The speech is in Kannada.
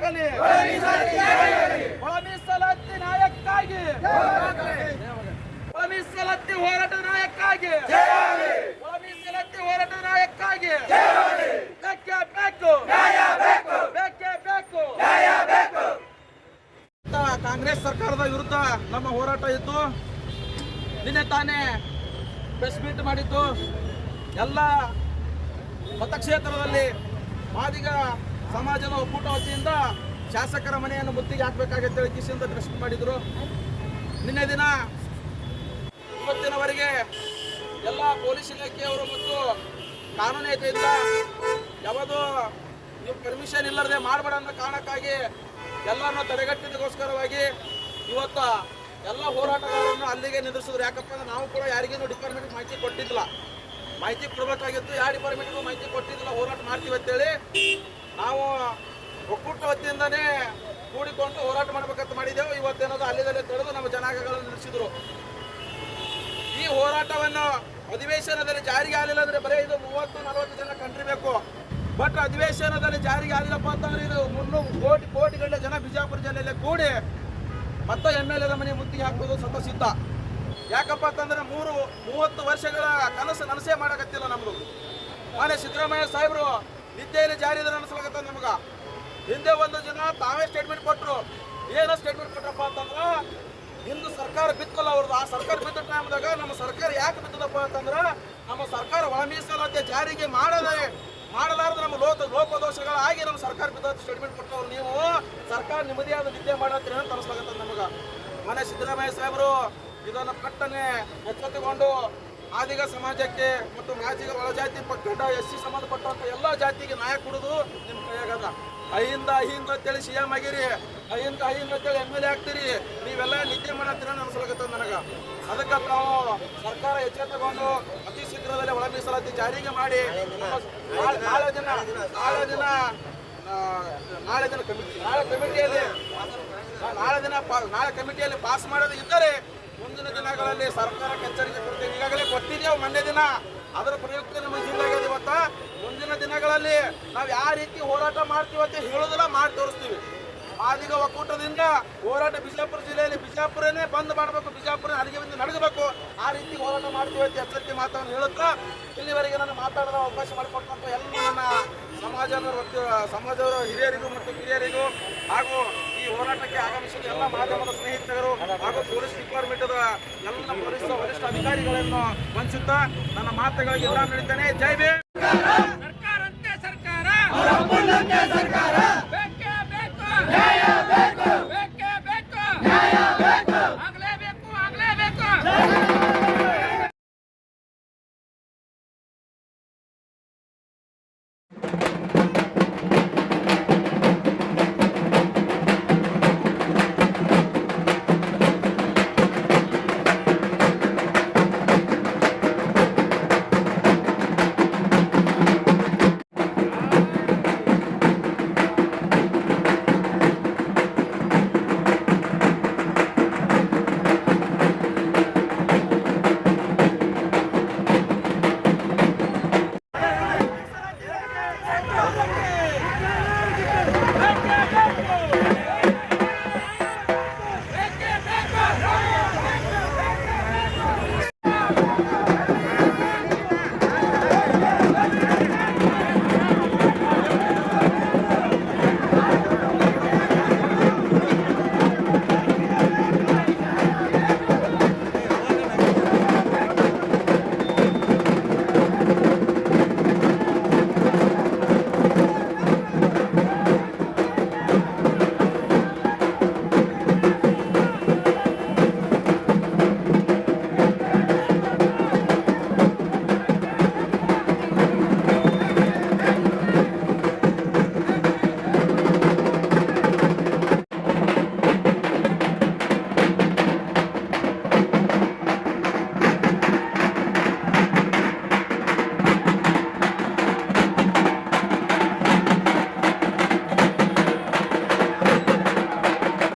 ಆಗಲಿ. ಒಳ ಮೀಸಲಾತಿ ನ್ಯಾಯಕ್ಕಾಗಿ, ಒಳ ಮೀಸಲಾತಿ ಹೋರಾಟದ ನಾಯಕ್ಕಾಗಿ, ಒಳ ಮೀಸಲಾತಿ ಹೋರಾಟದ ನಾಯಕ್ಕಾಗಿ ಬೇಕೇ ಬೇಕು, ಬೇಕೇ ಬೇಕು. ಕಾಂಗ್ರೆಸ್ ಸರ್ಕಾರದ ವಿರುದ್ಧ ನಮ್ಮ ಹೋರಾಟ ಇತ್ತು. ನಿನ್ನೆ ತಾನೇ ಪ್ರೆಸ್ ಮೀಟ್ ಮಾಡಿದ್ದು. ಎಲ್ಲ ಮತಕ್ಷೇತ್ರದಲ್ಲಿ ಮಾದಿಗ ಸಮಾಜದ ಒಕ್ಕೂಟ ವತಿಯಿಂದ ಶಾಸಕರ ಮನೆಯನ್ನು ಮುತ್ತಿಗೆ ಹಾಕಬೇಕಾಗಿತ್ತು ಕಿಸಿಯಿಂದ ಪ್ರೆಸ್ ಮಾಡಿದ್ರು. ನಿನ್ನೆ ದಿನ ಇವತ್ತಿನವರೆಗೆ ಎಲ್ಲ ಪೊಲೀಸ್ ಇಲಾಖೆಯವರು ಮತ್ತು ಕಾನೂನಿಯತೆಯಿಂದ ಯಾವುದೋ ನೀವು ಪರ್ಮಿಷನ್ ಇಲ್ಲದೆ ಮಾಡಬೇಡ ಅನ್ನೋ ಕಾರಣಕ್ಕಾಗಿ ಎಲ್ಲರನ್ನು ತಡೆಗಟ್ಟಿದಕ್ಕೋಸ್ಕರವಾಗಿ ಇವತ್ತು ಎಲ್ಲ ಹೋರಾಟಗಾರರನ್ನು ಅಲ್ಲಿಗೆ ನಿಲ್ಲಿಸಿದ್ರು. ಯಾಕಪ್ಪ ಅಂದ್ರೆ ನಾವು ಕೂಡ ಯಾರಿಗೇನು ಡಿಪಾರ್ಟ್ಮೆಂಟ್ ಮಾಹಿತಿ ಕೊಟ್ಟಿದ್ದಿಲ್ಲ, ಮಾಹಿತಿ ಕೊಡಬೇಕಾಗಿತ್ತು. ಯಾವ ಡಿಪಾರ್ಟ್ಮೆಂಟ್ಗೂ ಮಾಹಿತಿ ಕೊಟ್ಟಿದ್ದಿಲ್ಲ. ಹೋರಾಟ ಮಾಡ್ತೀವಿ ಅಂತೇಳಿ ನಾವು ಒಕ್ಕೂಟ ವತಿಯಿಂದನೇ ಕೂಡಿಕೊಂಡು ಹೋರಾಟ ಮಾಡ್ಬೇಕಂತ ಮಾಡಿದೆವು. ಇವತ್ತೇನೋದು ಅಲ್ಲಿದಲ್ಲೇ ತಡೆದು ನಮ್ಮ ಜನಾಂಗಗಳನ್ನು ನಿಲ್ಲಿಸಿದ್ರು. ಈ ಹೋರಾಟವನ್ನು ಅಧಿವೇಶನದಲ್ಲಿ ಜಾರಿಗೆ ಆಗಲಿಲ್ಲ ಅಂದ್ರೆ ಬರೀ ಇದು 30-40 ಜನ ಕಂಡ್ರಿಬೇಕು. ಬಟ್ ಅಧಿವೇಶನದಲ್ಲಿ ಜಾರಿಗೆ ಆಗಲಿಲ್ಲಪ್ಪ ಅಂತಂದ್ರೆ ಇದು 300 ಕೋಟಿ ಗಂಟೆ ಜನ ಬಿಜಾಪುರ ಜಿಲ್ಲೆಯಲ್ಲಿ ಕೂಡಿ ಮತ್ತೆ MLA ಮನೆ ಮುತ್ತಿಗೆ ಹಾಕೋದು ಸ್ವತಃ ಸಿದ್ಧ. ಯಾಕಪ್ಪ ಅಂತಂದ್ರೆ 30 ವರ್ಷಗಳ ಕನಸು ನನಸೇ ಮಾಡಕತ್ತಿಲ್ಲ ನಮ್ದು. ಮಾನ್ಯ ಸಿದ್ದರಾಮಯ್ಯ ಸಾಹೇಬರು ನಿದ್ದೆಯಲ್ಲಿ ಜಾರಿ ನಡೆಸಲಾಗತ್ತ. ನಮ್ಗ ಹಿಂದೆ ಒಂದು ಜನ ತಾವೇ ಸ್ಟೇಟ್ಮೆಂಟ್ ಕೊಟ್ಟರು. ಏನೋ ಸ್ಟೇಟ್ಮೆಂಟ್ ಕೊಟ್ಟರಪ್ಪ ಅಂತಂದ್ರೆ ಹಿಂದೂ ಸರ್ಕಾರ ಬಿತ್ತಲ್ಲ ಅವ್ರದ್ದು. ಆ ಸರ್ಕಾರ ಬಿದ್ದ ಟೈಮ್ದಾಗ ನಮ್ಮ ಸರ್ಕಾರ ಯಾಕೆ ಬಿತ್ತದಪ್ಪ ಅಂತಂದ್ರೆ ನಮ್ಮ ಸರ್ಕಾರ ಒಳ ಮೀಸಲಾತಿ ಜಾರಿಗೆ ಮಾಡಲಾರ್ದು ನಮ್ಮ ಲೋಪದೋಷಗಳಾಗಿ ನಮ್ಮ ಸರ್ಕಾರ ಬಿದ್ದ ಸ್ಟೇಟ್ಮೆಂಟ್ ಕೊಟ್ಟವ್ರು. ನೀವು ಸರ್ಕಾರ ನಿಮ್ಮದಿಯಾದ ನಿದ್ದೆ ಮಾಡತ್ತೀರಿ ಅಂತ ಅನಿಸ್ಲಾಗತ್ತ ನಮಗೆ. ಮನೆ ಸಿದ್ದರಾಮಯ್ಯ ಸಾಹೇಬರು ಇದನ್ನು ಕಟ್ಟನೆ ಎಚ್ಚೆತ್ತುಕೊಂಡು ಆದಿಗ ಸಮಾಜಕ್ಕೆ ಮತ್ತು ಮಾದಿಗ ಒಳಜಾತಿ ಪಕ್ಕದ SC ಸಂಬಂಧಪಟ್ಟಂತ ಎಲ್ಲ ಜಾತಿಗೆ ನ್ಯಾಯ ಕೊಡೋದು ನಿಮ್ಮ ಕೈಯಾಗದ. ಅಹಿಂದ ಅಂತೇಳಿ CM ಆಗಿರಿ, ಅಹಿಂದ ಅಂತೇಳಿ MLA ಆಗ್ತೀರಿ. ನೀವೆಲ್ಲ ನಿದ್ದೆ ಮಾಡತ್ತೀರ ಅನ್ಸಲಾಗತ್ತ ನನಗೆ. ಅದಕ್ಕೆ ನಾವು ಸರ್ಕಾರ ಎಚ್ಚೆತ್ತುಕೊಂಡು ಅತಿ ಶೀಘ್ರದಲ್ಲೇ ಒಳ ಮೀಸಲಾತಿ ಜಾರಿಗೆ ಮಾಡಿ ನಾಳೆ ಕಮಿಟಿಯಲ್ಲಿ ಪಾಸ್ ಮಾಡೋದು ಇದ್ದರೆ ಮುಂದಿನ ದಿನಗಳಲ್ಲಿ ಸರ್ಕಾರಕ್ಕೆ ಎಚ್ಚರಿಕೆ ಕೊಡ್ತೇವೆ. ಈಗಾಗಲೇ ಕೊಟ್ಟಿದ್ದೇವೆ ಮೊನ್ನೆ ದಿನ. ಅದರ ಪ್ರಯುಕ್ತ ನಮಗೆ ಜಿಲ್ಲೆಯಾಗಿದೆ. ಇವತ್ತ ಮುಂದಿನ ದಿನಗಳಲ್ಲಿ ನಾವು ಯಾವ ರೀತಿ ಹೋರಾಟ ಮಾಡ್ತೀವಿ ಅಂತ ಹೇಳೋದಿಲ್ಲ, ಮಾಡಿ ತೋರಿಸ್ತೀವಿ. ಮಾದಿಗ ಒಕ್ಕೂಟದಿಂದ ಹೋರಾಟ ಬಿಜಾಪುರ ಜಿಲ್ಲೆಯಲ್ಲಿ ಬಿಜಾಪುರನೇ ಬಂದ್ ಮಾಡಬೇಕು, ಬಿಜಾಪುರ ಅಲ್ಲಿಗೆ ಬಂದು ನಡೆಸಬೇಕು. ಆ ರೀತಿ ಹೋರಾಟ ಮಾಡ್ತೀವಿ ಅಂತ ಎಚ್ಚರಿಕೆ ಮಾತನ್ನು ಹೇಳುತ್ತಾ ಇಲ್ಲಿವರೆಗೆ ನಾನು ಮಾತಾಡೋ ಅವಕಾಶ ಮಾಡಿಕೊಟ್ಟಂತ ಎಲ್ಲ ನನ್ನ ಸಮಾಜದ ಹಿರಿಯರಿಗೂ ಮತ್ತು ಕಿರಿಯರಿಗೂ ಹಾಗೂ ಈ ಹೋರಾಟಕ್ಕೆ ಆಗಮಿಸಿದ ಎಲ್ಲ ಮಾಧ್ಯಮದ ಸ್ನೇಹಿತರು ಹಾಗೂ ಪೊಲೀಸ್ ಡಿಪಾರ್ಟ್ಮೆಂಟದ ಎಲ್ಲ ಪೊಲೀಸ್ ವರಿಷ್ಠ ಅಧಿಕಾರಿಗಳನ್ನು ವಂಚಿಸುತ್ತಾ ನನ್ನ ಮಾತುಗಳಿಗೆ ವಿರಾಮ ನೀಡುತ್ತೇನೆ. ಜೈ ಭೀಮ್.